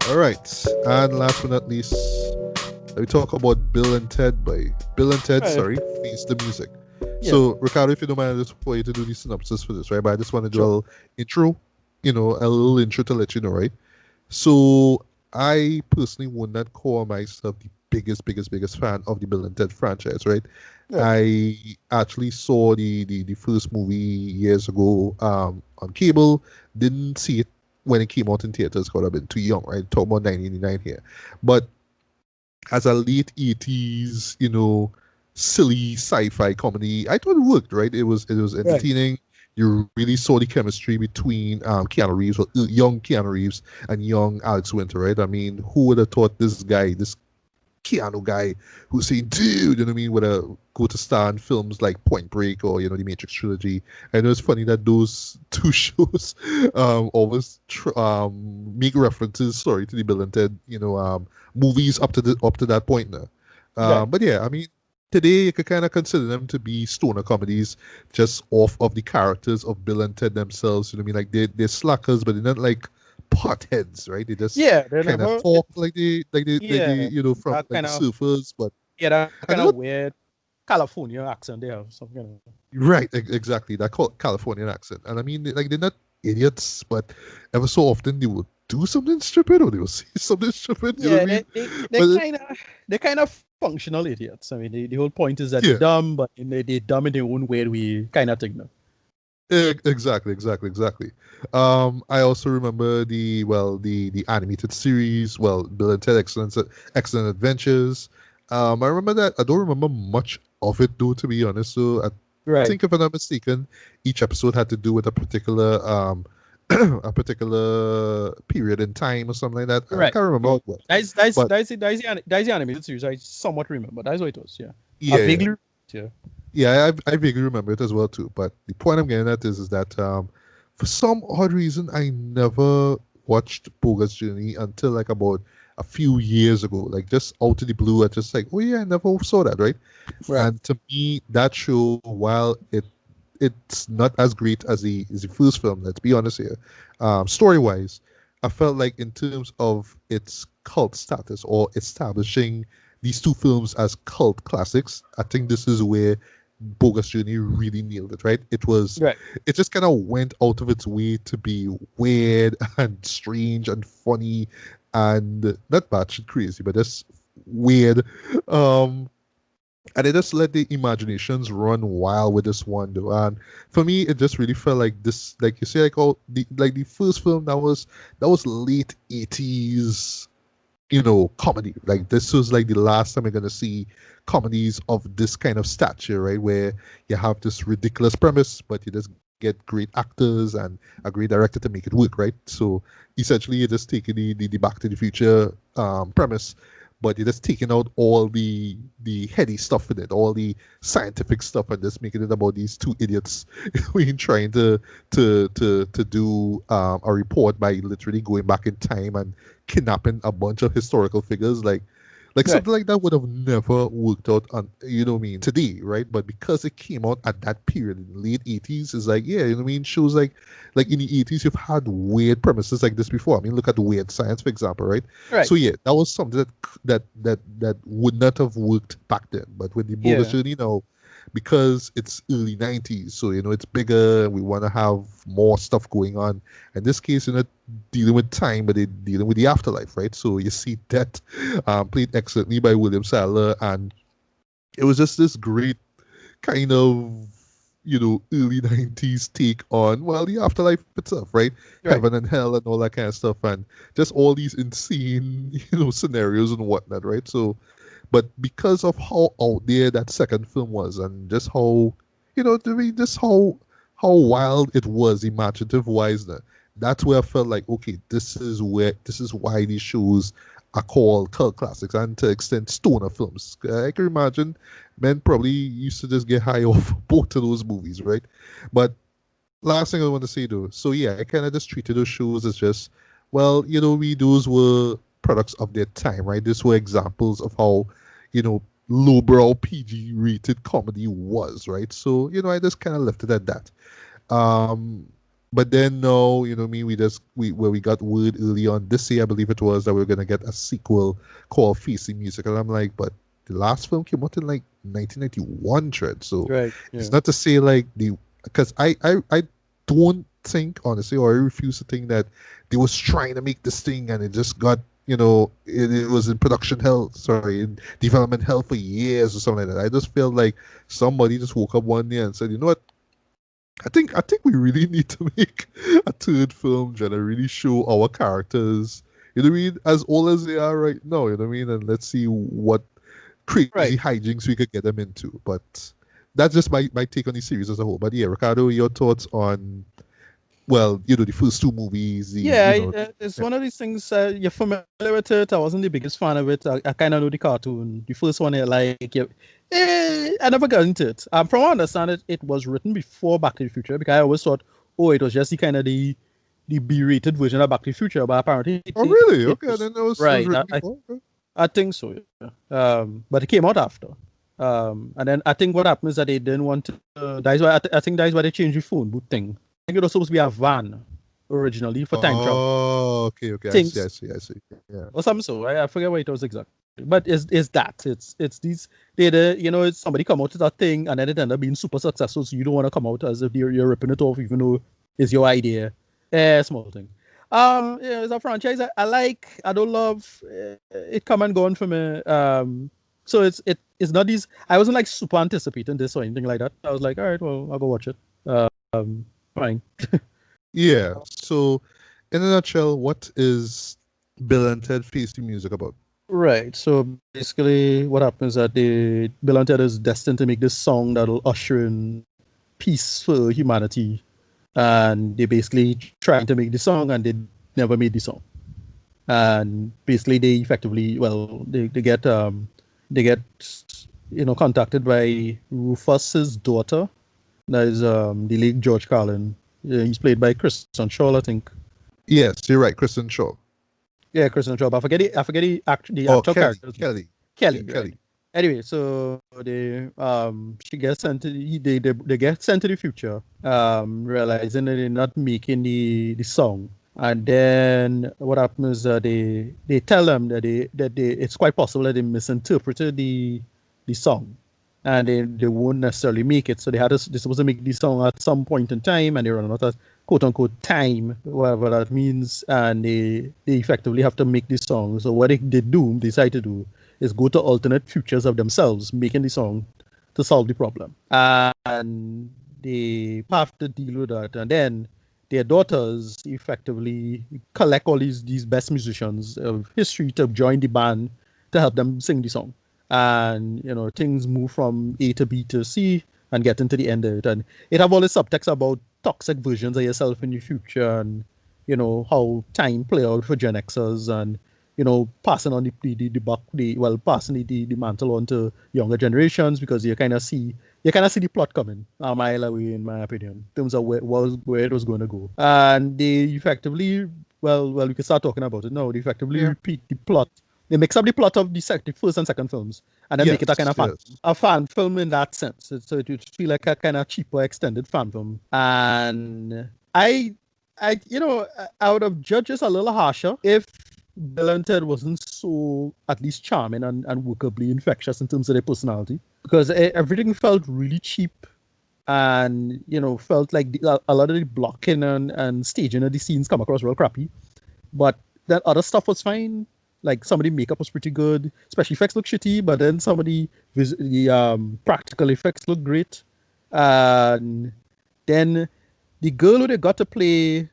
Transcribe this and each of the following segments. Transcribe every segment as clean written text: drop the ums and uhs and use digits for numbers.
All right, and last but not least, let me talk about Bill and Ted by Bill and Ted. Right. Sorry, Face the Music. Yeah. So, Ricardo, if you don't mind, I just want you to do the synopsis for this, right? But I just want to do a Sure. little intro, a little intro to let you know, right? So, I personally would not call myself the biggest fan of the Bill and Ted franchise, right? Right. I actually saw the first movie years ago on cable. Didn't see it when it came out in theaters because I've been too young, right? Talk about 1989 here. But as a late 80s, silly sci-fi comedy, I thought it worked, right? It was Right. entertaining. You really saw the chemistry between Keanu Reeves, well, young Keanu Reeves and young Alex Winter, right? I mean, who would have thought this guy, this Keanu guy who's saying, dude, you know what I mean, would go to star in films like Point Break or, the Matrix trilogy. I know it's funny that those two shows always make references, sorry, to the Bill and Ted, movies up to that point now. Right. But yeah, I mean, today you could kind of consider them to be stoner comedies just off of the characters of Bill and Ted themselves. You know what I mean? Like they're slackers, but they're not like potheads, right? They just Yeah. They kind of never. talk like they Yeah. from That like the kind of. surfers, but Yeah. That and kind they're of not weird California accent they have. Something. right, exactly that Californian accent. And I mean, like they're not idiots, but ever so often they will do something stupid or they will say something stupid. You know what Yeah. I mean? They But kind of functional idiots. I mean, the whole point is that they're yeah, dumb, but they dumb in their own weird way, kind of thing. No? exactly. I also remember the animated series, Bill and Ted Excellent Adventures. I remember that. I don't remember much of it though, to be honest. So I Right. think if I'm not mistaken, each episode had to do with a particular a particular period in time or something like that. I Right. can't remember what it was. But That's the animated series. I somewhat remember. That's what it was. Yeah. I yeah, vaguely. Yeah. yeah, I vaguely remember it as well too. But the point I'm getting at is that for some odd reason, I never watched Boga's Journey until like about a few years ago. Like just out of the blue, I just like, oh yeah, I never saw that, right? Right. And to me, that show, while it's not as great as the first film, let's be honest here, story wise, I felt like in terms of its cult status or establishing these two films as cult classics, I think this is where Bogus Journey really nailed it, right? Right. It just kind of went out of its way to be weird and strange and funny and not batshit crazy, but just weird. Um, and it just let the imaginations run wild with this one, though. And for me, it just really felt like this, like you say, like the first film that was late 80s, comedy. Like this was like the last time you're gonna see comedies of this kind of stature, right? Where you have this ridiculous premise, but you just get great actors and a great director to make it work, right? So essentially, you're just taking the Back to the Future premise, but you're just taking out all the heady stuff in it, all the scientific stuff, and just making it about these two idiots trying to do a report by literally going back in time and kidnapping a bunch of historical figures. Like Right. something like that would have never worked out on, what I mean, today, right? But because it came out at that period in the late 80s, it's like, yeah, you know what I mean? Shows like in the 80s, you've had weird premises like this before. I mean, look at the Weird Science, for example, right? Right. So yeah, that was something that would not have worked back then. But with the Bogus Yeah. Journey now, because it's early 90s, so it's bigger, we want to have more stuff going on. In this case, you're not dealing with time, but they're dealing with the afterlife, right? So you see that played excellently by William Sadler, and it was just this great kind of early 90s take on, the afterlife itself, right? Right. Heaven and hell and all that kind of stuff, and just all these insane scenarios and whatnot, right? So but because of how out there that second film was, and just how I mean, just how wild it was, imaginative wise, that's where I felt like, okay, this is why these shows are called cult classics, and to extent stoner films. I can imagine men probably used to just get high off both of those movies, right? But last thing I want to say though, so yeah, I kind of just treated those shows as just, we those were products of their time, right? These were examples of how, you know, lowbrow PG rated comedy was, right? So, I just kind of left it at that. Um, but then no, where we got word early on this year, I believe it was, that we are gonna get a sequel called Facing Music, and I'm like, but the last film came out in like 1991, Tread. So Right. it's Yeah. not to say like because I don't think, honestly, or I refuse to think that they was trying to make this thing and it just got, it was in production hell, sorry, in development hell for years or something like that. I just feel like somebody just woke up one day and said, you know what, I think we really need to make a third film trying to really show our characters, you know what I mean, as old as they are right now, you know what I mean, and let's see what crazy Right. hijinks we could get them into. But that's just my take on the series as a whole. But yeah, Ricardo, your thoughts on, well, the first two movies, Yeah, it's yeah. one of these things. You're familiar with it. I wasn't the biggest fan of it. I kind of know the cartoon. The first one, I like. I never got into it. From what I understand, it was written before Back to the Future because I always thought, oh, it was just the B-rated version of Back to the Future. But apparently, Oh really? it Okay, was then it was right. written before. Okay. I think so. Yeah. But it came out after. And then I think what happened is that they didn't want to. That is why I think that is why they changed the phone boot thing. I think it was supposed to be a van originally for time travel Oh, okay. I see, I things see, I see. Yeah. or something. So I forget what it was exactly. But is that it's these it's somebody come out with that thing and then it end up being super successful. So you don't want to come out as if you're ripping it off, even though it's your idea. Small thing. Yeah, it's a franchise I like. I don't love it. Come and gone for me. So it's not these. I wasn't like super anticipating this or anything like that. I was like, all right, well, I'll go watch it. Fine. Yeah. So, in a nutshell, what is Bill and Ted Face the Music about? Right. So basically, what happens is that Bill and Ted is destined to make this song that'll usher in peace for humanity, and they basically trying to make the song, and they never made the song. And basically, they effectively, well, they get contacted by Rufus's daughter. That is the late George Carlin. Yeah, he's played by Kristen Shaw, I think. Yes, you're right, Kristen Shaw. Yeah, Kristen Shaw. But I forget the Oh, actual Kelly. character's name. Kelly. Yeah, Kelly, right? Kelly. Anyway, so she gets sent to they get sent to the future, realizing that they're not making the song. And then what happens is that they tell them that it's quite possible that they misinterpreted the song, and they won't necessarily make it. So they're supposed to make the song at some point in time, and they run out of quote unquote time, whatever that means, and they effectively have to make the song. So what they decide to do is go to alternate futures of themselves making the song to solve the problem. And they have to deal with that. And then their daughters effectively collect all these best musicians of history to join the band to help them sing the song. And things move from A to B to C and get into the end of it. And it have all this subtext about toxic versions of yourself in the future, and how time play out for Gen Xers, and passing on passing the mantle on to younger generations, because you kind of see the plot coming a mile away, in my opinion, in terms of where it was going to go. And they effectively, we can start talking about it now. They effectively Yeah. repeat the plot. They mix up the plot of the first and second films, and then make it a kind Yes, of yes. fan film in that sense. So it would feel like a kind of cheaper extended fan film. And I would have judged this a little harsher if Bill and Ted wasn't so at least charming and workably infectious in terms of their personality, because everything felt really cheap, and felt like a lot of the blocking and staging of the scenes come across real crappy. But that other stuff was fine. Like some of the makeup was pretty good. Special effects look shitty, but then some of the practical effects look great. And then the girl who they got to play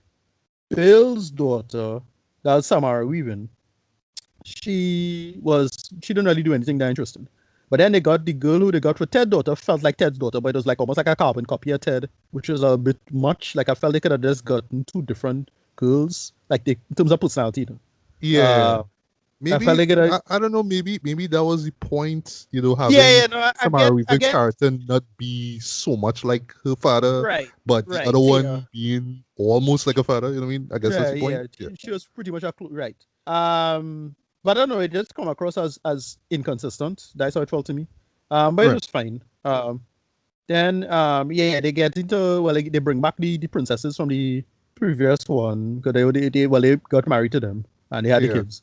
Bill's daughter, that was Samara Weaving. She didn't really do anything that interesting. But then they got the girl who they got for Ted's daughter, felt like Ted's daughter, but it was like almost like a carbon copy of Ted, which was a bit much. Like I felt they could have just gotten two different girls, like in terms of personality. Yeah. Uh, I felt Maybe they could have. I don't know. Maybe that was the point. Yeah, Having yeah, no, I Samara get, I Weaving's get. character not be so much like her father, Right, but the right, other yeah. one being almost like a father. You know what I mean? I guess that's Yeah, the yeah. point. Yeah. She was pretty much right. But I don't know, it just come across as inconsistent. That's how it felt to me. But it Right. was fine. Then yeah, they get into well, they bring back the princesses from the previous one because they got married to them and they had the Yeah. kids.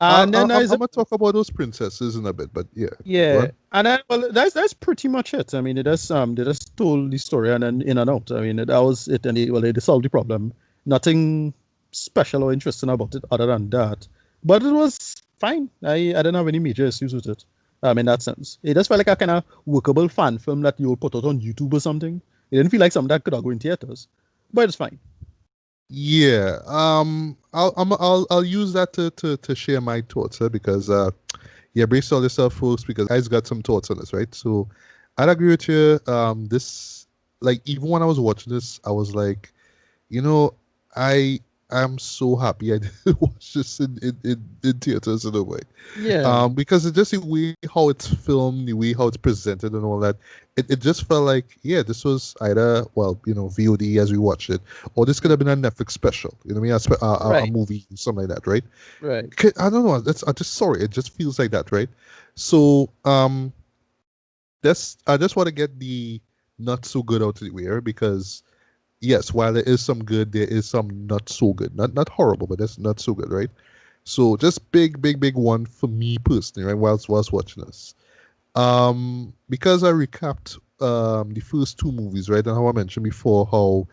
And then I'm there's gonna talk about those princesses in a bit, but yeah, go yeah, on. and then well, that's pretty much it. I mean, they just told the story and then in and out. I mean, that was it, and they solved the problem. Nothing special or interesting about it other than that. But it was fine. I didn't have any major issues with it. In that sense, it just felt like a kind of workable fan film that you would put out on YouTube or something. It didn't feel like something that could have go in theaters, but it's fine. Yeah. I'll use that to share my thoughts, because yeah, brace all yourself, folks, because guys got some thoughts on this, right? So I'd agree with you. This, like, even when I was watching this, I was like, you know, I am so happy I did watch this in theaters in a way. Yeah, Because it's just the way how it's filmed, the way how it's presented and all that. It just felt like, yeah, this was either, well, VOD as we watched it, or this could have been a Netflix special, you know what I mean? A right, movie, something like that, right? right. I don't know. I just sorry. It just feels like that, right? So that's I just want to get the not so good out of the way, because yes, while there is some good, there is some not so good. Not horrible, but that's not so good, right? So just big one for me personally, right? Whilst watching this, because I recapped the first two movies, right, and how I mentioned before how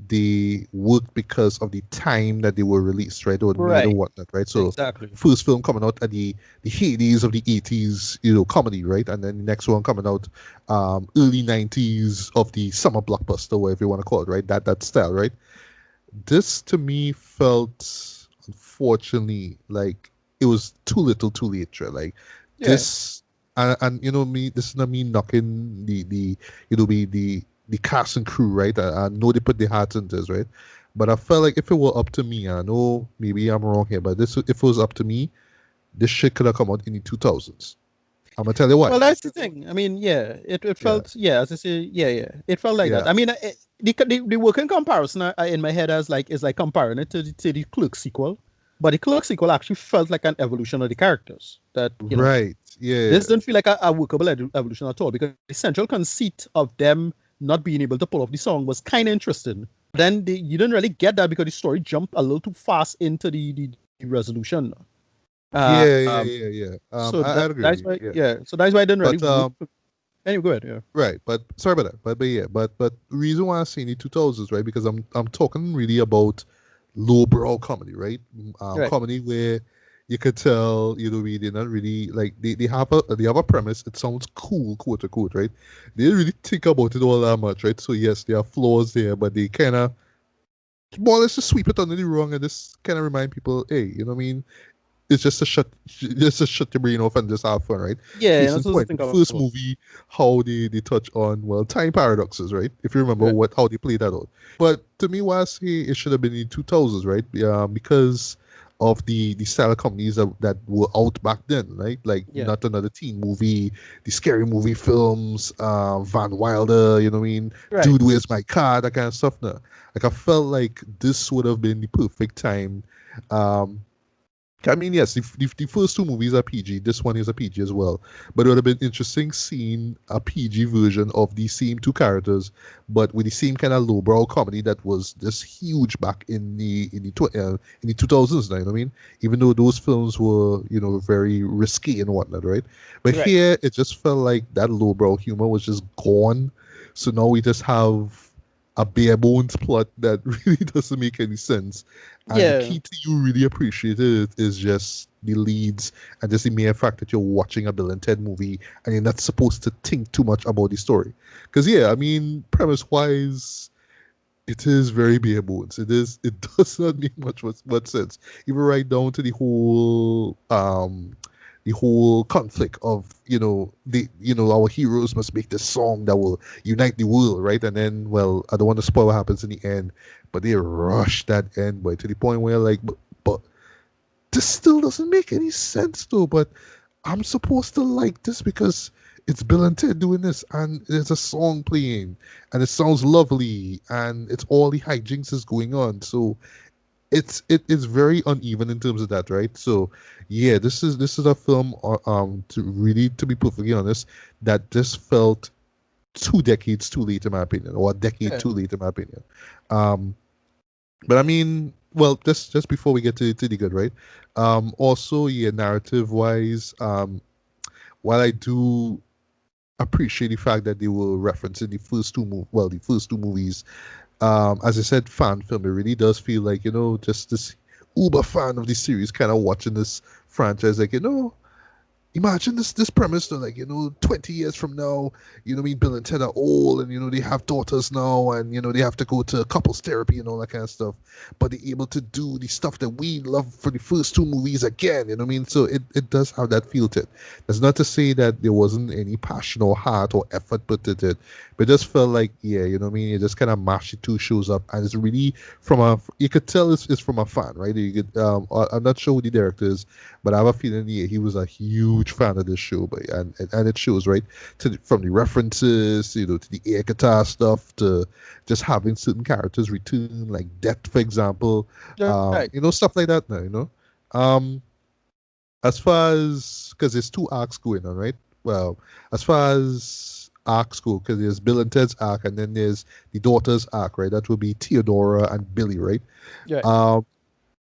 they worked because of the time that they were released, right, or made or Right, whatnot, right. So exactly. first film coming out at the heydays of the 80s, comedy, right, and then the next one coming out early 90s of the summer blockbuster, whatever you want to call it, right, that style, right. This to me felt, unfortunately, like it was too little too late, right? Like Yeah. this, and me, this is not me knocking the the cast and crew, right? I know they put their hearts into this, right? But I felt like if it were up to me, I know maybe I'm wrong here, but this, if it was up to me, this shit could have come out in the 2000s. I'm gonna tell you why. Well, that's the thing. I mean, yeah, it Yeah, felt, yeah, as I say, yeah, it felt like yeah, that. I mean, the working comparison in my head as like is like comparing it to the Clerk sequel, but the Clerk sequel actually felt like an evolution of the characters. That right. Yeah, this didn't feel like a workable evolution at all because the central conceit of them not being able to pull off the song was kind of interesting. Then you didn't really get that because the story jumped a little too fast into the resolution. yeah, Um, yeah, yeah, yeah. so I agree with that's you. why, Yeah, yeah. So that's why it didn't really but work. Anyway, go ahead. Yeah. right, but sorry about that. But yeah, but reason why I say in the 2000s, right? Because I'm talking really about lowbrow comedy, right? Right. Comedy where you could tell, they're not really like they have a premise. It sounds cool, quote unquote, right? They didn't really think about it all that much, right? So yes, there are flaws there, but they kind of more or less just sweep it under the rug and just kind of remind people, hey, you know what I mean? It's just to shut your brain off and just have fun, right? Yeah, Case and in that's what I point, think the first about. movie, how they touch on, well, time paradoxes, right? If you remember Right. how they played that out. But to me, why I say it should have been in 2000s, right? Because of the style companies that were out back then, right? Like Yeah. Not Another Teen Movie, the scary movie films, Van Wilder, you know what I mean? Right. Dude, Where's My Car? That kind of stuff. Now, like I felt like this would have been the perfect time. Um, I mean, yes, the first two movies are PG. This one is a PG as well. But it would have been interesting seeing a PG version of the same two characters, but with the same kind of lowbrow comedy that was just huge back in the 2000s. Now, you know what I mean? Even though those films were very risky and whatnot, right? But Right. here, it just felt like that lowbrow humor was just gone. So now we just have a bare bones plot that really doesn't make any sense, and the Yeah. key to you really appreciating it is just the leads and just the mere fact that you're watching a Bill and Ted movie and you're not supposed to think too much about the story. Because yeah, I mean, premise wise, it is very bare bones. It is. It does not make much sense. Even right down to the whole conflict of our heroes must make this song that will unite the world, right? And then, well, I don't want to spoil what happens in the end, but they rush that end, boy, to the point where, like, but this still doesn't make any sense though. But I'm supposed to like this because it's Bill and Ted doing this, and there's a song playing, and it sounds lovely, and it's all the hijinks is going on. So it is very uneven in terms of that, right? So yeah, this is a film to really, to be perfectly honest, that just felt 2 decades too late in my opinion, or a decade Yeah. too late in my opinion. Um, but I mean, well, just before we get to the good, right? Also, yeah, narrative wise, while I do appreciate the fact that they were referencing the first two movies, as I said, fan film. It really does feel like, just this uber fan of the series kind of watching this franchise, like, imagine this premise though, like, 20 years from now, what I mean, Bill and Ted are old, and they have daughters now, and they have to go to couples therapy and all that kind of stuff, but they're able to do the stuff that we love for the first two movies again, you know what I mean? So it does have that feel to it. That's not to say that there wasn't any passion or heart or effort put into it, but it just felt like, yeah, you know what I mean, you just kind of mashed the two shows up, and it's really you could tell it's from a fan, right? I'm not sure who the director is, but I have a feeling, yeah, he was a huge fan of this show, but and it shows, right? From the references, to the air guitar stuff, to just having certain characters return, like Death, for example, Right. stuff like that. Now, um, as far as, because there's two arcs going on, right? Well, as far as arcs go, because there's Bill and Ted's arc, and then there's the daughter's arc, right? That would be Theodora and Billy, right? Right. Um,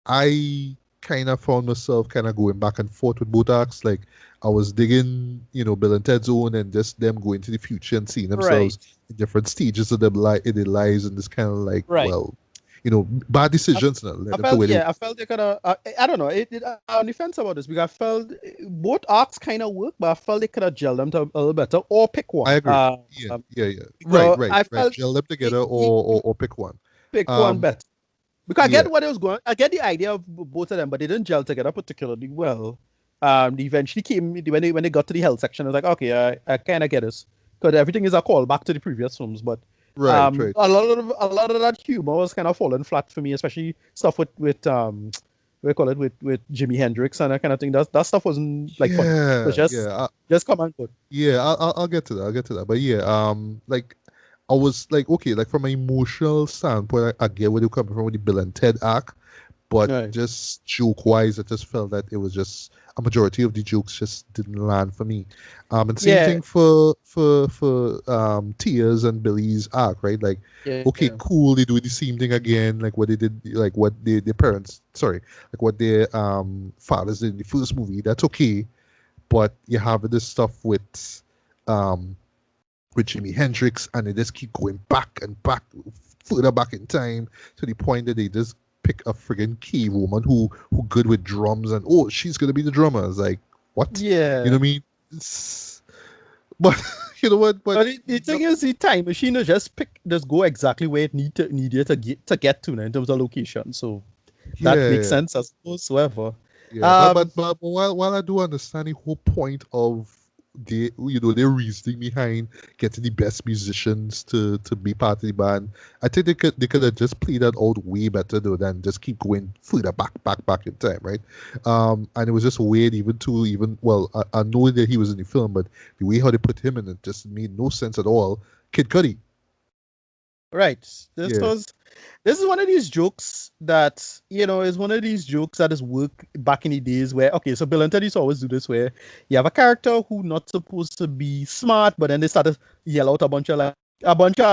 I kind of found myself kind of going back and forth with both arcs. Like, I was digging, Bill and Ted's own, and just them going to the future and seeing themselves Right. in different stages of in their lives, and this kind of like, Right. well, bad decisions now, led I them to felt, where they. yeah, I felt they could have. I don't know. I'm on the fence about this because I felt both arcs kind of work, but I felt they could have gelled them to a little better or pick I one. agree. Yeah, yeah, yeah. Right, Because right, I right. felt Gel them he, together, he or pick one. pick one Um, better. Because I yeah, get what it was going. I get the idea of both of them, but they didn't gel together particularly well. They eventually came when they got to the health section. I was like, okay, I kind of get this because everything is a callback to the previous films, but right, right. a lot of that humor was kind of falling flat for me, especially stuff with what do you call it with Jimi Hendrix and that kind of thing. That stuff wasn't like funny. It was Yeah, just yeah. just come and go. Yeah, I'll get to that. I'll get to that. But yeah, like I was like, okay, like from an emotional standpoint, I get where they're coming from with the Bill and Ted arc, but Right. just joke wise, I just felt that it was just a majority of the jokes just didn't land for me. And same Yeah. thing for Tia's and Billy's arc, right? Like, okay, Yeah. cool, they do the same thing again, like what they did, like what their parents, sorry, like what their fathers did in the first movie. That's okay, but you have this stuff um with Jimi Hendrix, and they just keep going back and back, further back in time, to the point that they just pick a friggin' key woman who good with drums, and oh, she's gonna be the drummer. It's like, what? You know Yeah. what I mean? But you know what? But But the thing is, the time machine will just go exactly where it needed to get to now in terms of location. So that makes yeah, sense, I suppose. Whatever. yeah, Um, but while I do understand the whole point of their reasoning behind getting the best musicians to be part of the band, I think they could have just played that out way better though than just keep going further back in time, right? And it was just weird even well, I know that he was in the film, but the way how they put him in it just made no sense at all. Kid Cudi, right. This yeah, was this is one of these jokes that is one of these jokes that has worked back in the days where okay, so Bill and Ted used to always do this where you have a character who not supposed to be smart, but then they started yell out a bunch of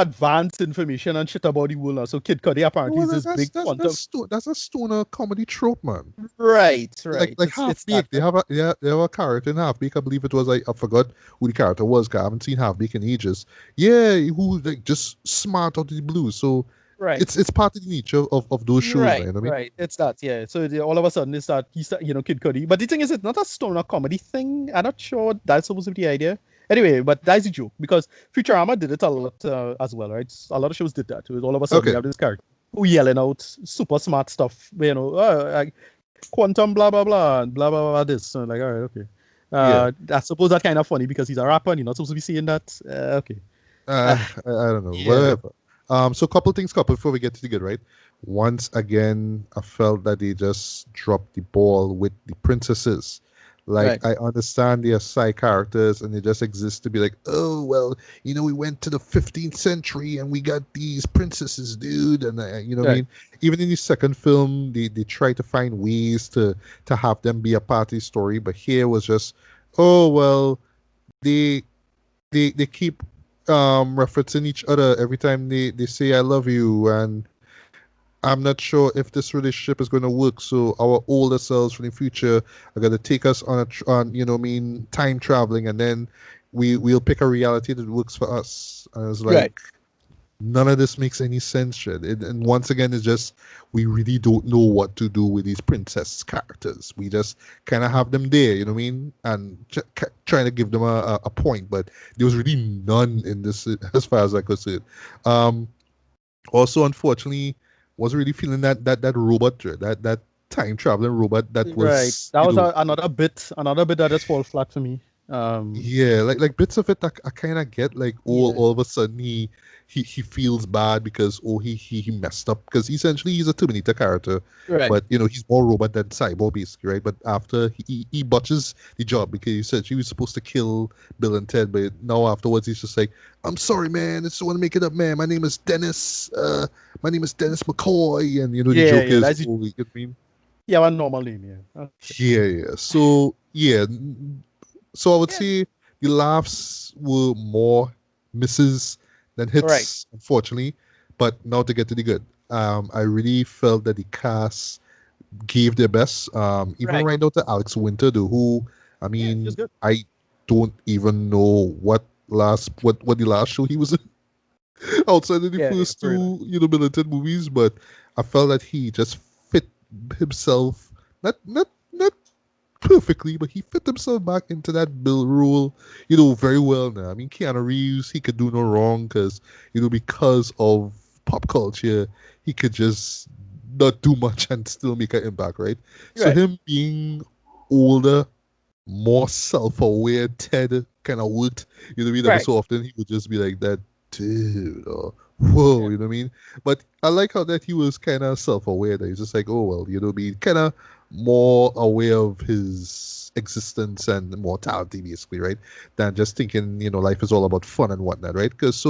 advanced information and shit about the world. Now. So Kid Cudi apparently well, is this that's big that's quantum. that's that's a stoner comedy trope, man. Right, like right. like It's Half that. Baked. They have a character in Half Baked. I believe it was, I forgot who the character was. 'Cause I haven't seen Half Baked in ages. Yeah, who like just smart out of the blue. So Right. it's part of the nature of those shows, man. Right, You know what I mean? right. It's that, yeah. So all of a sudden it's that Kid Cudi. But the thing is, it's not a stoner comedy thing. I'm not sure that's supposed to be the idea. Anyway, but that's the joke because Futurama did it a lot as well, right? A lot of shows did that. It was all of a sudden you Okay. have this character who yelling out super smart stuff, quantum blah blah blah and blah blah blah this. So like, all right, okay. Yeah. I suppose that's kind of funny because he's a rapper and you're not supposed to be saying that. Okay. Uh, Uh, I don't know. yeah. Whatever. So couple before we get to the good, right? Once again, I felt that they just dropped the ball with the princesses. Like, Right. I understand they are side characters and they just exist to be like, oh, well, we went to the 15th century and we got these princesses, dude. And, you know what I Right. mean? Even in the second film, they try to find ways to have them be a party story. But here was just, oh, well, they they keep referencing each other every time they say I love you, and I'm not sure if this relationship is going to work. So our older selves from the future are going to take us on on time traveling, and then we'll pick a reality that works for us. And it's Right. like none of this makes any sense, shit. And once again, it's just we really don't know what to do with these princess characters. We just kind of have them there, you know what I mean, and trying to give them a point, but there was really none in this as far as I could see it. Um, Also, unfortunately, wasn't really feeling that robot, that time traveling robot that Right. was, That was another bit that just fall flat for me. yeah, like bits of it I kind of get, like Yeah. all of a sudden he feels bad because he messed up, because essentially he's a Terminator character, Right. but he's more robot than cyborg basically, right? But after he botches the job because he said he was supposed to kill Bill and Ted, but now afterwards he's just like, I'm sorry, man, I just want to make it up, man. My name is Dennis McCoy, and the Yeah. joke Yeah. is, That's it. oh, you know what I mean? Yeah. One normal name. Yeah. Yeah, yeah. So yeah, so I would Yeah. say the laughs were more misses than Right. hits, unfortunately. But now to get to the good, I really felt that the cast gave their best. Even Right. right now to Alex Winter, though, who, I Yeah. Just mean, good. I don't even know what the last show he was in outside of the Yeah. Yeah. first For real. two militant movies, but I felt that he just fit himself, not perfectly, but he fit himself back into that Bill role, very well now. I mean, Keanu Reeves, he could do no wrong because, because of pop culture, he could just not do much and still make an impact, right? So Right. him being older, more self-aware Ted kind of worked. You know what I mean? Every Right. so often he would just be like that, dude, or whoa, Yeah. you know what I mean? But I like how that he was kind of self-aware. That he's just like, oh well, be kind of more aware of his existence and mortality, basically, right? Than just thinking, life is all about fun and whatnot, right? Because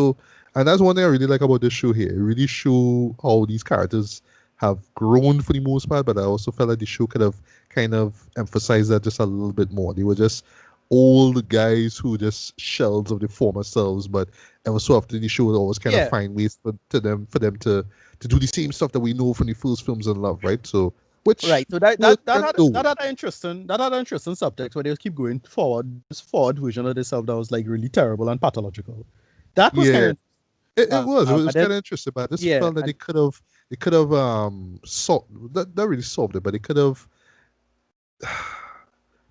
and that's one thing I really like about this show here. It really show how these characters have grown for the most part, but I also felt like the show could have kind of emphasized that just a little bit more. They were just old guys who just shells of the former selves, but ever so often the show would always kind of Yeah. find ways for them to do the same stuff that we know from the first films and love, right? So which Right. So that that worked that and had don't that work. had an interesting subtext where they keep going forward, this forward version of themselves that was like really terrible and pathological. That was kind Yeah, of it was but kind then of interesting, but I just yeah, felt that and they could have solved that really solved it, but they could have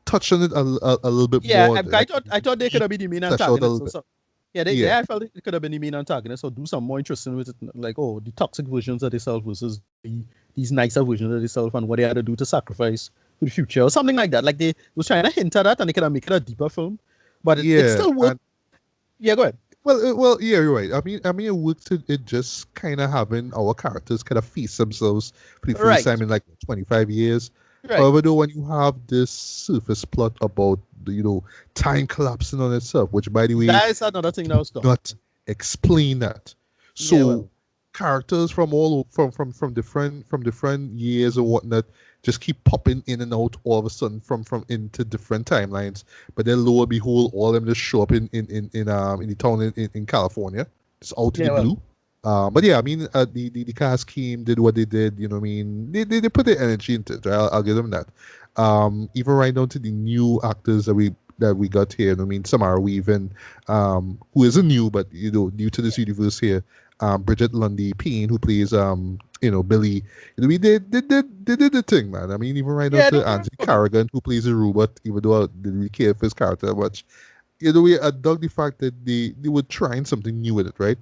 touched on it a little bit yeah, more, I like thought they could deep have been the main flesh out a antagonist. little So, bit. yeah, Yeah, I felt it could have been the main antagonist, or do some more interesting with it, like the toxic versions of themselves versus these nicer versions of themselves, and what they had to do to sacrifice for the future, or something like that. Like they was trying to hint at that, and they could have make it a deeper film, but it yeah, still worked. and Yeah, go ahead. yeah, you're right. I mean, it worked. It just kind of having our characters kind of feast themselves for the first Right, time in like 25 years. right. However, though, when you have this surface plot about the, time collapsing on itself, which by the way, That is another thing that was dumb. not explain that. Yeah, well, So characters from all from different years or whatnot just keep popping in and out all of a sudden from into different timelines. But then lo and behold, all of them just show up in the town in California. It's out of yeah, the well, blue. But yeah, I mean, the cast came, did what they did. You know what I mean? They put their energy into it. Right? I'll give them that. Even right down to the new actors that we got here. You know what I mean, Samara Weaving, who isn't new, but new to this yeah, universe here. Bridget Lundy Payne, who plays Billy. I mean, they did the thing, man. I mean, even right down yeah. to They're Anthony good. Carrigan, who plays a robot, even though I didn't really care for his character much. I dug the fact that they were trying something new with it, right?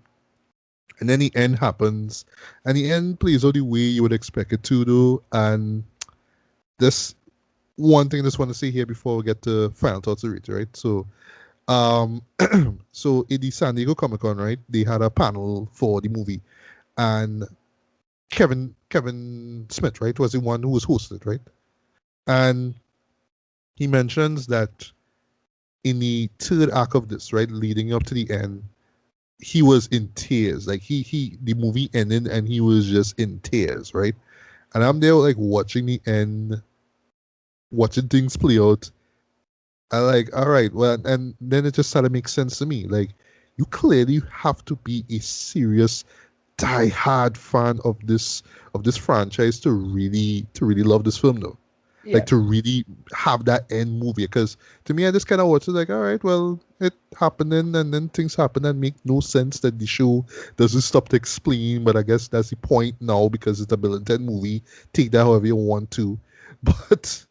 And then the end happens, and the end plays out the way you would expect it to, though. And this one thing I just want to say here before we get to final thoughts of it, right? So, um, so in the San Diego Comic Con, right, they had a panel for the movie, and Kevin Smith, right, was the one who was hosted, right, and he mentions that in the third act of this, right, leading up to the end, he was in tears. Like the movie ended and he was just in tears, right? And I'm there like watching the end, watching things play out. I like, all right, well, and then it just started to make sense to me. Like, you clearly have to be a serious die-hard fan of this franchise to really love this film though. Like Yeah. to really have that end movie. Because to me I just kinda watch it like, all right, well, it happening and then things happen that make no sense that the show doesn't stop to explain, but I guess that's the point now because it's a Bill and Ted movie. Take that however you want to. But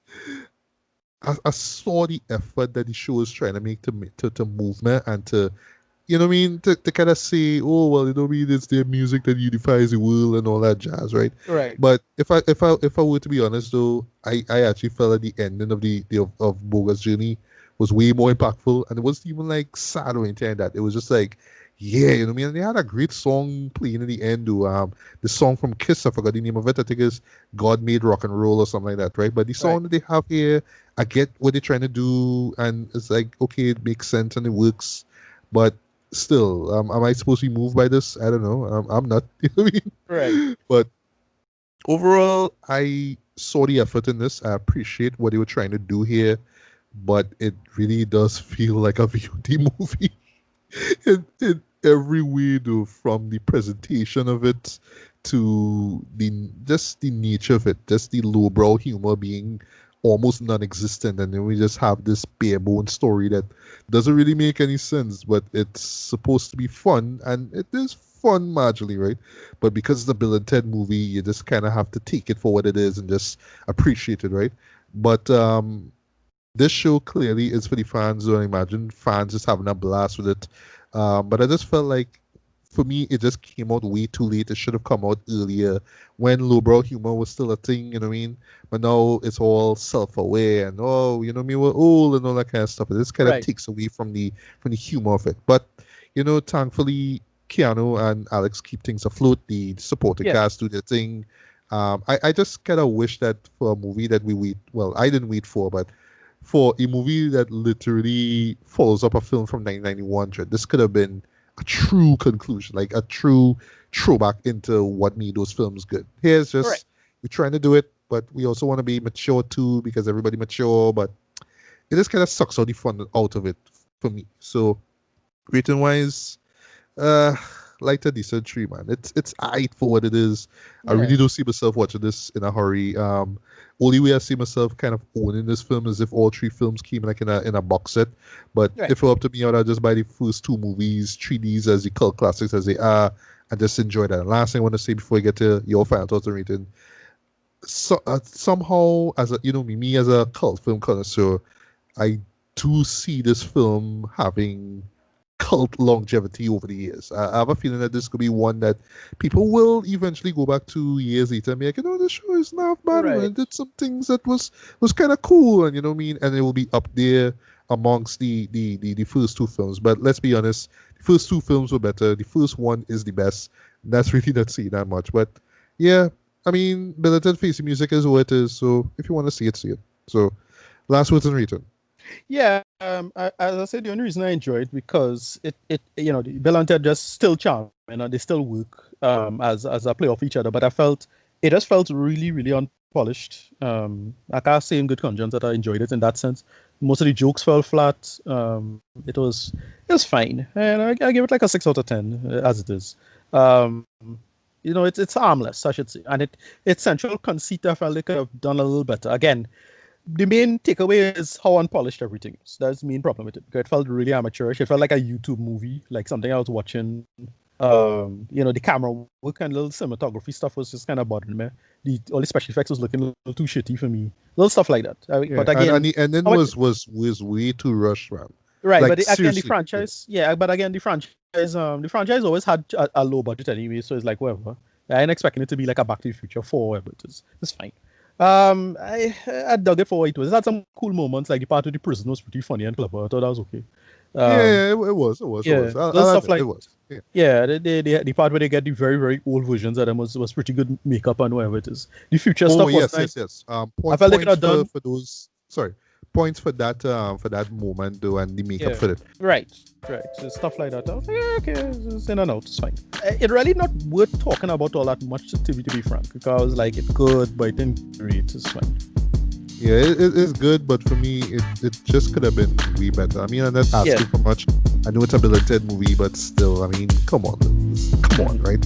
I saw the effort that the show is trying to make to movement and to you know what I mean? To kind of say, oh well, you know what I mean, it's their music that unifies the world and all that jazz, right? Right. But if I were to be honest though, I actually felt that the ending of of Boga's journey was way more impactful, and it wasn't even like sad or anything like that. It was just like, yeah, you know what I mean. And they had a great song playing in the end, though. The song from Kiss, I forgot the name of it. I think it's "God Made Rock and Roll" or something like that, right? But the Right. song that they have here, I get what they're trying to do, and it's like okay, it makes sense and it works, but still, am I supposed to be moved by this? I don't know. I'm not. You know what I Right. mean? But overall, I saw the effort in this. I appreciate what they were trying to do here, but it really does feel like a VOD movie in every way, though, from the presentation of it to the just the nature of it, just the lowbrow humor being almost non-existent, and then we just have this bare bone story that doesn't really make any sense, but it's supposed to be fun, and it is fun marginally, right? But because it's a Bill and Ted movie, you just kind of have to take it for what it is and just appreciate it, right? But this show clearly is for the fans, so I imagine fans just having a blast with it. But I just felt like, for me, it just came out way too late. It should have come out earlier when lowbrow humor was still a thing, you know what I mean? But now it's all self-aware and oh, you know what I mean, we're old and all that kind of stuff. It just kind of Right. takes away from the humor of it. But you know, thankfully, Keanu and Alex keep things afloat. The supporting Yeah. cast do their thing. I just kind of wish that for a movie that we wait, well, I didn't wait for, but for a movie that literally follows up a film from 1991, this could have been a true conclusion, like a true throwback into what made those films good. Here's Right. just we're trying to do it, but we also want to be mature too because everybody mature, but it just kind of sucks all the fun out of it for me. So rating wise, uh, like a decent tree, man. It's aight for what it is. I Yeah. really don't see myself watching this in a hurry. Only way I see myself kind of owning this film is if all three films came like in a box set. But Right. if it were up to me, I'd just buy the first two movies, treat these as the cult classics as they are, and just enjoy that. And last thing I want to say before we get to your final thoughts and rating, somehow as a me as a cult film connoisseur, I do see this film having cult longevity over the years. I have a feeling that this could be one that people will eventually go back to years later and be like, you know, the show is not bad, and Right. it did some things that was kind of cool, and you know what I mean, and it will be up there amongst the first two films. But let's be honest, the first two films were better. The first one is the best. That's really not saying that much, but yeah, I mean, Billeted Facing Music is what it is. So if you want to see it, see it. So last words and return. Yeah. As I said, the only reason I enjoy it because the Bill and Ted just still charm, they still work as a play off each other. But it just felt really, really unpolished. I can't say in good conscience that I enjoyed it in that sense. Most of the jokes fell flat. It was fine, and I give it like a 6 out of 10 as it is. Um, it's harmless, I should say, and its central conceit I felt they could have done a little better. Again, the main takeaway is how unpolished everything is. That's the main problem with it. Because it felt really amateurish. It felt like a YouTube movie, like something I was watching. The camera work and little cinematography stuff was just kind of bothering me. All the special effects was looking a little too shitty for me. Little stuff like that. Yeah, But again, and then how much? was way too rushed, man. Right, Like but again, the seriously. Yeah. franchise, yeah. But again, the franchise always had a low budget anyway, so it's like whatever. I ain't expecting it to be like a Back to the Future 4, but it's fine. I dug it for what it was. It had some cool moments, like the part of the prison was pretty funny and clever. I thought that was okay. Yeah, Um, it yeah, was. little I'll stuff admit, it like was. Yeah. yeah, the part where they get the very very old versions of them was pretty good makeup and whatever it is. The future Oh stuff was yes, nice. yes, yes. I Point felt they could points have done for those. Sorry, points for that moment though, and the makeup Yeah. for it. Right. So stuff like that. I was like, yeah, okay, it's in and out, it's fine. It really not worth talking about all that much to be frank, because like it's good, but it didn't great. It's fine. Yeah, it is good, but for me, it just could have been way better. I mean, I'm not asking for much. I know it's a belated movie, but still, I mean, come on, right?